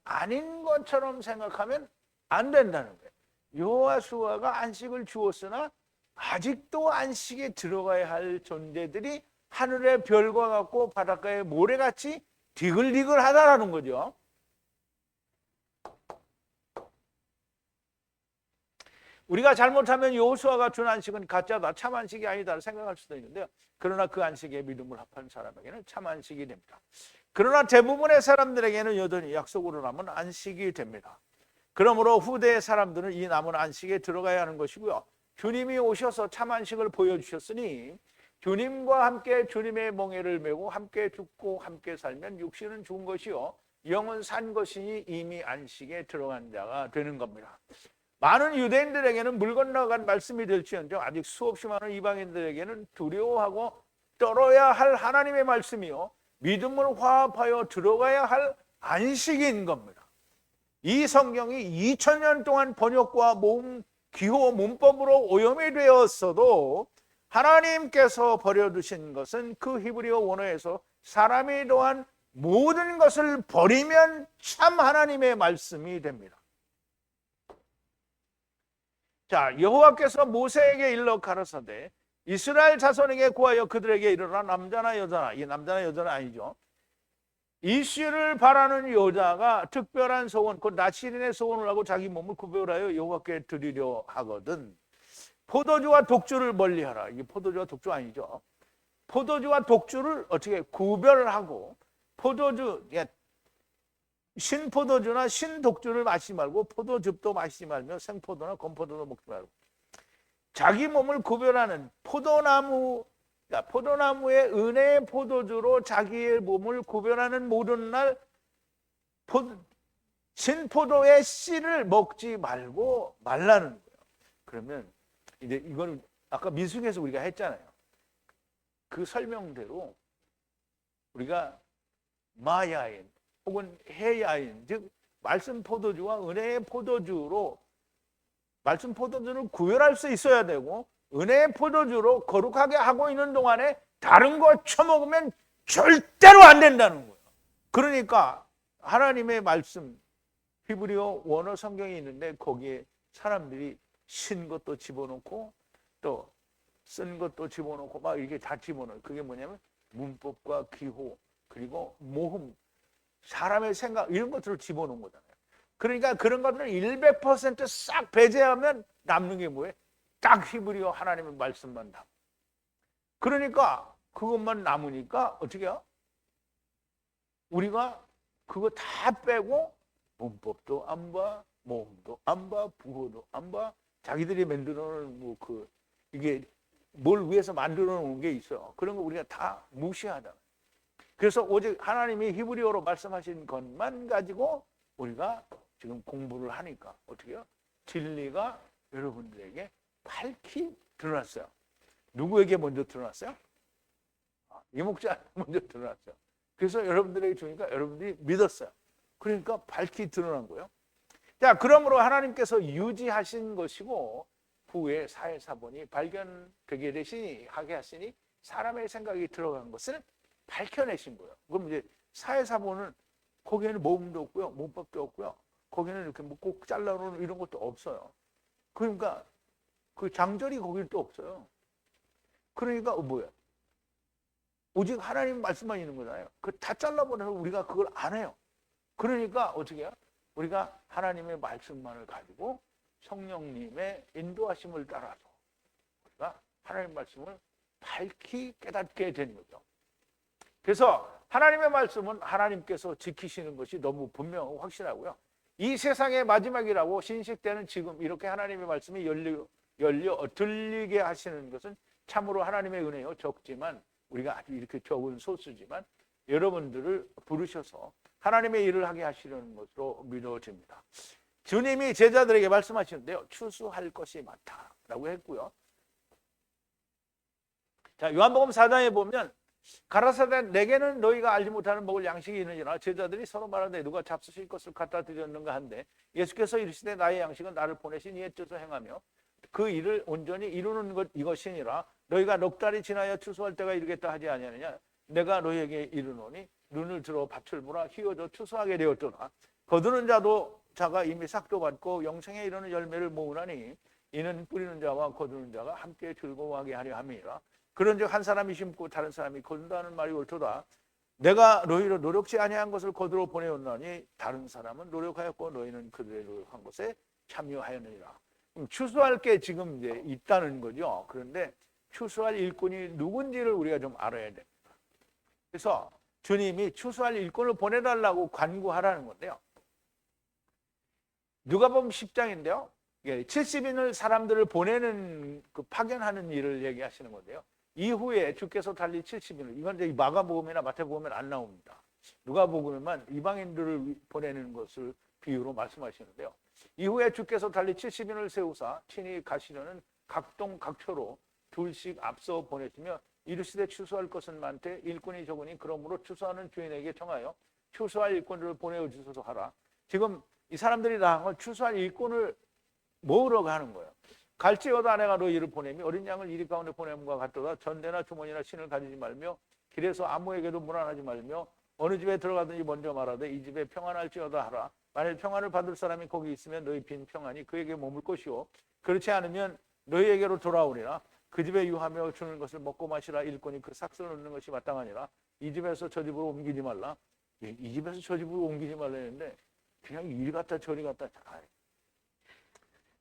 S1: 아닌 것처럼 생각하면 안 된다는 거예요. 여호수아가 안식을 주었으나 아직도 안식에 들어가야 할 존재들이 하늘의 별과 같고 바닷가의 모래같이 디글디글하다라는 거죠. 우리가 잘못하면 여호수아가 준 안식은 가짜다, 참 안식이 아니다 생각할 수도 있는데요. 그러나 그 안식에 믿음을 합한 사람에게는 참 안식이 됩니다. 그러나 대부분의 사람들에게는 여전히 약속으로 남은 안식이 됩니다. 그러므로 후대의 사람들은 이 남은 안식에 들어가야 하는 것이고요. 주님이 오셔서 참 안식을 보여주셨으니 주님과 함께 주님의 멍에를 메고 함께 죽고 함께 살면 육신은 죽은 것이요 영은 산 것이니 이미 안식에 들어간 자가 되는 겁니다. 많은 유대인들에게는 물 건너간 말씀이 될지언정 아직 수없이 많은 이방인들에게는 두려워하고 떨어야 할 하나님의 말씀이요 믿음을 화합하여 들어가야 할 안식인 겁니다. 이 성경이 2000년 동안 번역과 기호 문법으로 오염이 되었어도 하나님께서 버려두신 것은 그 히브리어 원어에서 사람이 더한 모든 것을 버리면 참 하나님의 말씀이 됩니다. 자, 여호와께서 모세에게 일러 가라사대 이스라엘 자손에게 구하여 그들에게 이르라 남자나 여자나, 이게 남자나 여자는 아니죠. 이슈를 바라는 여자가 특별한 소원, 곧 나시린의 소원을 하고 자기 몸을 구별하여 여호와께 드리려 하거든 포도주와 독주를 멀리하라. 이게 포도주와 독주 아니죠. 포도주와 독주를 어떻게 구별하고 포도주, 신포도주나 신독주를 마시지 말고 포도즙도 마시지 말며 생포도나 건포도도 먹지 말고 자기 몸을 구별하는 포도나무의 은혜의 포도주로 자기의 몸을 구별하는 모든 날 신포도의 씨를 먹지 말라는 거예요. 그러면 이제 이거는 아까 민수기에서 우리가 했잖아요. 그 설명대로 우리가 마야인 혹은 해야인, 즉 말씀 포도주와 은혜의 포도주로 말씀 포도주를 구별할 수 있어야 되고 은혜의 포도주로 거룩하게 하고 있는 동안에 다른 거 처먹으면 절대로 안 된다는 거예요. 그러니까 하나님의 말씀 히브리어 원어 성경이 있는데 거기에 사람들이 신 것도 집어넣고 또 쓴 것도 집어넣고 막 이렇게 다 집어넣어요. 그게 뭐냐면 문법과 기호 그리고 모음 사람의 생각 이런 것들을 집어넣은 거잖아요. 그러니까 그런 것들을 100%싹 배제하면 남는 게 뭐예요? 딱 히브리어 하나님의 말씀만 남아. 그러니까 그것만 남으니까 어떻게 해요? 우리가 그거 다 빼고 문법도 안 봐, 모음도 안 봐, 부호도 안 봐. 자기들이 만들어 놓은 이게 뭘 위해서 만들어 놓은 게 있어요. 그런 거 우리가 다 무시하다. 그래서 오직 하나님이 히브리어로 말씀하신 것만 가지고 우리가 지금 공부를 하니까 어떻게 해요? 진리가 여러분들에게 밝히 드러났어요. 누구에게 먼저 드러났어요? 이 목자 먼저 드러났어요. 그래서 여러분들에게 주니까 여러분들이 믿었어요. 그러니까 밝히 드러난 거예요. 자, 그러므로 하나님께서 유지하신 것이고 후에 사회사본이 발견되게 되시니 하게 하시니 사람의 생각이 들어간 것을 밝혀내신 거예요. 그럼 이제 사회사본은 거기에는 모음도 없고요, 문법도 없고요, 거기는 이렇게 뭐 꼭 잘라놓은 이런 것도 없어요. 그러니까 그 장절이 거기는 또 없어요. 그러니까 뭐야? 오직 하나님 말씀만 있는 거잖아요. 그 다 잘라버려서 우리가 그걸 안 해요. 그러니까 어떻게 해요? 우리가 하나님의 말씀만을 가지고 성령님의 인도하심을 따라서 우리가 하나님 말씀을 밝히 깨닫게 되는 거죠. 그래서 하나님의 말씀은 하나님께서 지키시는 것이 너무 분명하고 확실하고요. 이 세상의 마지막이라고 신식되는 지금 이렇게 하나님의 말씀이 열려 들리게 하시는 것은 참으로 하나님의 은혜요. 적지만 우리가 아주 이렇게 적은 소수지만 여러분들을 부르셔서 하나님의 일을 하게 하시려는 것으로 믿어집니다. 주님이 제자들에게 말씀하시는데요. 추수할 것이 많다라고 했고요. 자, 요한복음 4장에 보면 가라사대 내게는 너희가 알지 못하는 먹을 양식이 있느니라. 제자들이 서로 말하되 누가 잡수실 것을 갖다 드렸는가 한데 예수께서 이르시되 나의 양식은 나를 보내신 이의 뜻을 행하며 그 일을 온전히 이루는 것 이것이니라. 너희가 넉 달이 지나야 추수할 때가 이르겠다 하지 아니하느냐. 내가 너희에게 이르노니 눈을 들어 밭을 보라. 휘어져 추수하게 되었더라. 거두는 자가 이미 삭도 받고 영생에 이르는 열매를 모으나니 이는 뿌리는 자와 거두는 자가 함께 즐거워하게 하려 함이라. 그런즉 한 사람이 심고 다른 사람이 거둔다는 말이 옳도다. 내가 너희로 노력지 아니한 것을 거두러 보내었나니 다른 사람은 노력하였고 너희는 그들의 노력한 것에 참여하였느니라. 추수할 게 지금 이제 있다는 거죠. 그런데 추수할 일꾼이 누군지를 우리가 좀 알아야 됩니다. 그래서 주님이 추수할 일꾼을 보내달라고 간구하라는 건데요. 누가복음 10장인데요. 70인을 사람들을 보내는 그 파견하는 일을 얘기하시는 건데요. 이후에 주께서 달리 70인을 이건 이제 마가복음이나 마태복음에는 안 나옵니다. 누가복음에만 이방인들을 보내는 것을 비유로 말씀하시는데요. 이후에 주께서 달리 70인을 세우사 친히 가시려는 각동 각처로 둘씩 앞서 보내시며 이르시되 추수할 것은 많되 일꾼이 적으니 그러므로 추수하는 주인에게 청하여 추수할 일꾼을 보내어 주소서 하라. 지금 이 사람들이 다 한 건 추수할 일꾼을 모으러 가는 거예요. 갈지어다 내가 너희를 보내미 어린 양을 이리 가운데 보냄과 같도다. 전대나 주머니나 신을 가지지 말며 길에서 아무에게도 문안하지 말며 어느 집에 들어가든지 먼저 말하되 이 집에 평안할지어다 하라. 만일 평안을 받을 사람이 거기 있으면 너희 빈 평안이 그에게 머물 것이요 그렇지 않으면 너희에게로 돌아오리라. 그 집에 유하며 주는 것을 먹고 마시라. 일꾼이 그 삭슬을 얻는 것이 마땅하니라. 이 집에서 저 집으로 옮기지 말라. 이 집에서 저 집으로 옮기지 말라 했는데 그냥 이리 갔다 저리 갔다.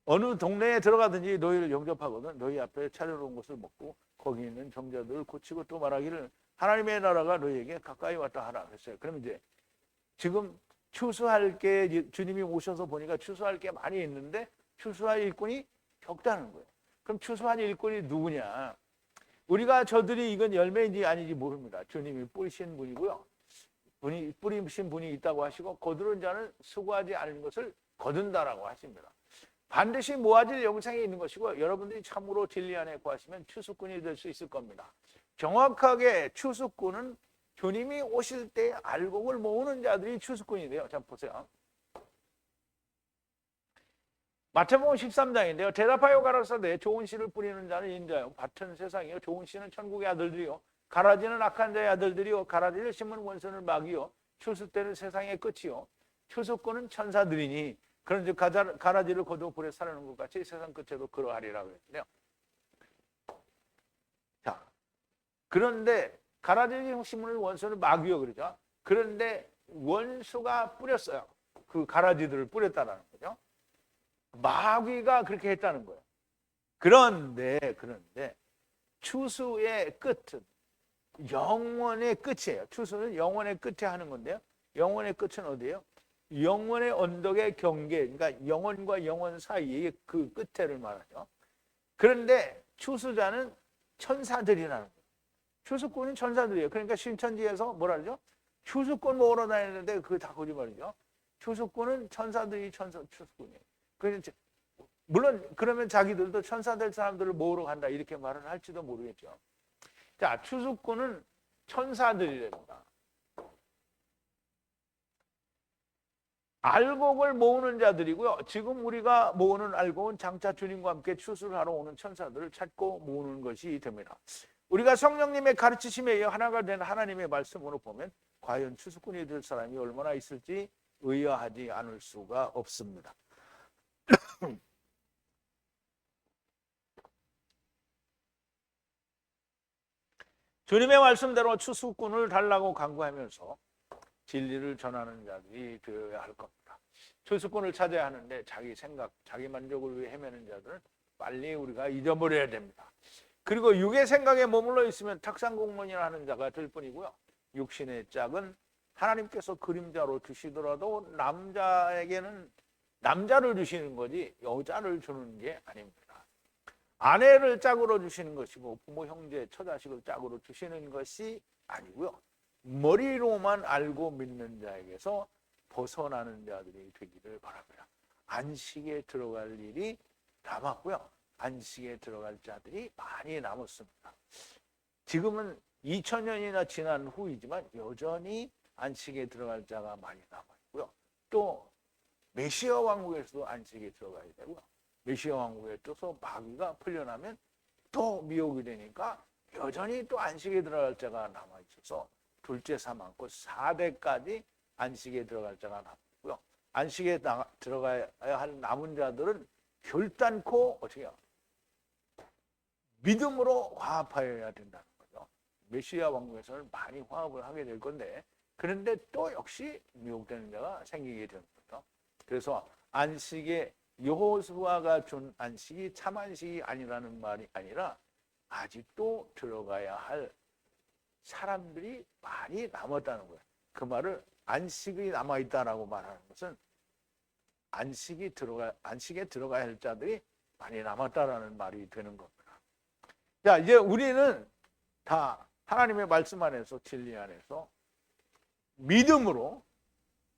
S1: 어느 동네에 들어가든지 너희를 영접하거든 너희 앞에 차려놓은 것을 먹고 거기 있는 정자들을 고치고 또 말하기를 하나님의 나라가 너희에게 가까이 왔다 하라 그랬어요. 그럼 이제 지금 추수할 게 주님이 오셔서 보니까 추수할 게 많이 있는데 추수할 일꾼이 적다는 거예요. 그럼 추수할 일꾼이 누구냐? 우리가 저들이 이건 열매인지 아닌지 모릅니다. 주님이 뿌리신 분이고요. 뿌리신 분이 있다고 하시고 거두는 자는 수고하지 않은 것을 거둔다라고 하십니다. 반드시 모아질 영생이 있는 것이고 여러분들이 참으로 진리 안에 구하시면 추수꾼이 될 수 있을 겁니다. 정확하게 추수꾼은 주님이 오실 때 알곡을 모으는 자들이 추수꾼이 돼요. 자 보세요. 마태복음 13장인데요. 대답하여 가라사대 좋은 씨를 뿌리는 자는 인자요 밭은 세상이요 좋은 씨는 천국의 아들들이요 가라지는 악한 자의 아들들이요 가라지를 심은 원수는 마귀요 추수 때는 세상의 끝이요 추수꾼은 천사들이니 그런즉 가라지를 거두어 불에 사르는 것 같이 세상 끝에도 그러하리라고 했는데요. 자, 그런데 가라지를 심은 원수는 마귀요 그러죠. 그런데 원수가 뿌렸어요. 그 가라지들을 뿌렸다라는 거죠. 마귀가 그렇게 했다는 거예요. 그런데 추수의 끝은 영원의 끝이에요. 추수는 영원의 끝에 하는 건데요. 영원의 끝은 어디예요? 영원의 언덕의 경계, 그러니까 영원과 영원 사이의 그 끝에를 말하죠. 그런데 추수자는 천사들이라는 거예요. 추수꾼은 천사들이에요. 그러니까 신천지에서 뭐라 그러죠? 추수꾼 모으러 다니는데 그게 다 거짓말이죠. 추수꾼은 천사들이 추수꾼이에요. 그러니까 물론 그러면 자기들도 천사 될 사람들을 모으러 간다 이렇게 말을 할지도 모르겠죠. 자, 추수꾼은 천사들이랍니다. 알곡을 모으는 자들이고요. 지금 우리가 모으는 알곡은 장차 주님과 함께 추수하러 오는 천사들을 찾고 모으는 것이 됩니다. 우리가 성령님의 가르치심에 의해 하나가 된 하나님의 말씀으로 보면 과연 추수꾼이 될 사람이 얼마나 있을지 의아하지 않을 수가 없습니다. 주님의 말씀대로 추수꾼을 달라고 간구하면서 진리를 전하는 자들이 되어야 할 겁니다. 추수꾼을 찾아야 하는데 자기 생각, 자기 만족을 위해 헤매는 자들은 빨리 우리가 잊어버려야 됩니다. 그리고 육의 생각에 머물러 있으면 탁상공론이라 하는 자가 될 뿐이고요. 육신의 짝은 하나님께서 그림자로 주시더라도 남자에게는 남자를 주시는 거지 여자를 주는 게 아닙니다. 아내를 짝으로 주시는 것이고 부모, 형제, 처자식을 짝으로 주시는 것이 아니고요. 머리로만 알고 믿는 자에게서 벗어나는 자들이 되기를 바랍니다. 안식에 들어갈 일이 남았고요. 안식에 들어갈 자들이 많이 남았습니다. 지금은 2000년이나 지난 후이지만 여전히 안식에 들어갈 자가 많이 남아있고요. 또 메시아 왕국에서도 안식에 들어가야 되고요. 메시아 왕국에 떠서 마귀가 풀려나면 또 미혹이 되니까 여전히 또 안식에 들어갈 자가 남아있어서 둘째 사망고 4대까지 안식에 들어갈 자가 남고요. 안식에 들어가야 할 남은 자들은 결단코 어떻게 해요? 믿음으로 화합하여야 된다는 거죠. 메시아 왕국에서는 많이 화합을 하게 될 건데 그런데 또 역시 미혹되는 자가 생기게 되는 거죠. 그래서 안식에 여호수아가 준 안식이 참 안식이 아니라는 말이 아니라 아직도 들어가야 할 사람들이 많이 남았다는 거예요. 그 말을 안식이 남아있다라고 말하는 것은 안식에 들어가야 할 자들이 많이 남았다라는 말이 되는 겁니다. 자, 이제 우리는 다 하나님의 말씀 안에서 진리 안에서 믿음으로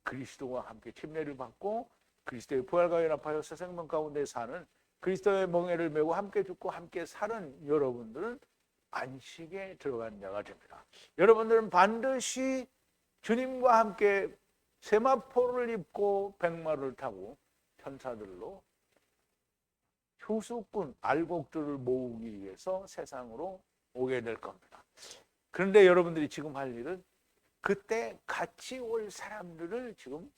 S1: 그리스도와 함께 침례를 받고 그리스도의 부활과 연합하여 새 생명 가운데 사는 그리스도의 멍에를 메고 함께 죽고 함께 사는 여러분들은 안식에 들어간 자가 됩니다. 여러분들은 반드시 주님과 함께 세마포를 입고 백마를 타고 천사들로 추수꾼, 알곡들을 모으기 위해서 세상으로 오게 될 겁니다. 그런데 여러분들이 지금 할 일은 그때 같이 올 사람들을 지금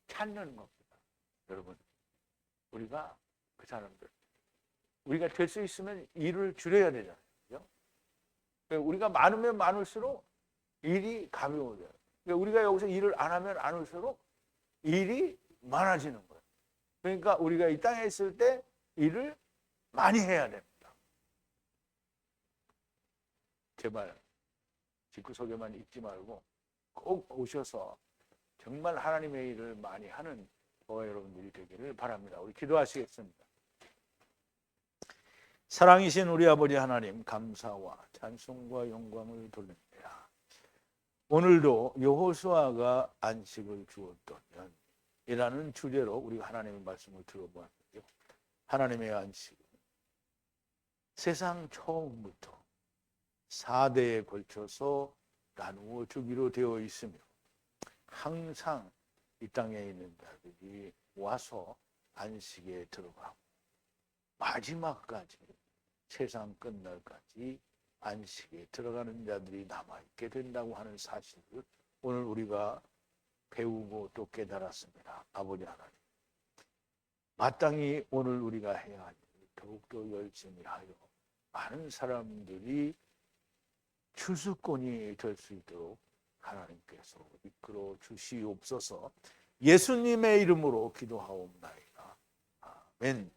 S1: 찾는 겁니다. 여러분, 우리가 그 사람들, 우리가 될 수 있으면 일을 줄여야 되잖아요. 우리가 많으면 많을수록 일이 가벼워져요. 우리가 여기서 일을 안 하면 안 할수록 일이 많아지는 거예요. 그러니까 우리가 이 땅에 있을 때 일을 많이 해야 됩니다. 제발 집구석에만 있지 말고 꼭 오셔서 정말 하나님의 일을 많이 하는 저와 여러분들이 되기를 바랍니다. 우리 기도하시겠습니다. 사랑이신 우리 아버지 하나님, 감사와 찬송과 영광을 돌립니다. 오늘도 여호수아가 안식을 주었다면 이라는 주제로 우리가 하나님의 말씀을 들어보았는데요. 하나님의 안식은 세상 처음부터 4대에 걸쳐서 나누어 주기로 되어 있으며 항상 이 땅에 있는 자들이 와서 안식에 들어가고 마지막까지 세상 끝날까지 안식에 들어가는 자들이 남아있게 된다고 하는 사실을 오늘 우리가 배우고 또 깨달았습니다. 아버지 하나님, 마땅히 오늘 우리가 해야 할 일을 더욱더 열심히 하여 많은 사람들이 추수꾼이 될 수 있도록 하나님께서 이끌어 주시옵소서. 예수님의 이름으로 기도하옵나이다. 아멘.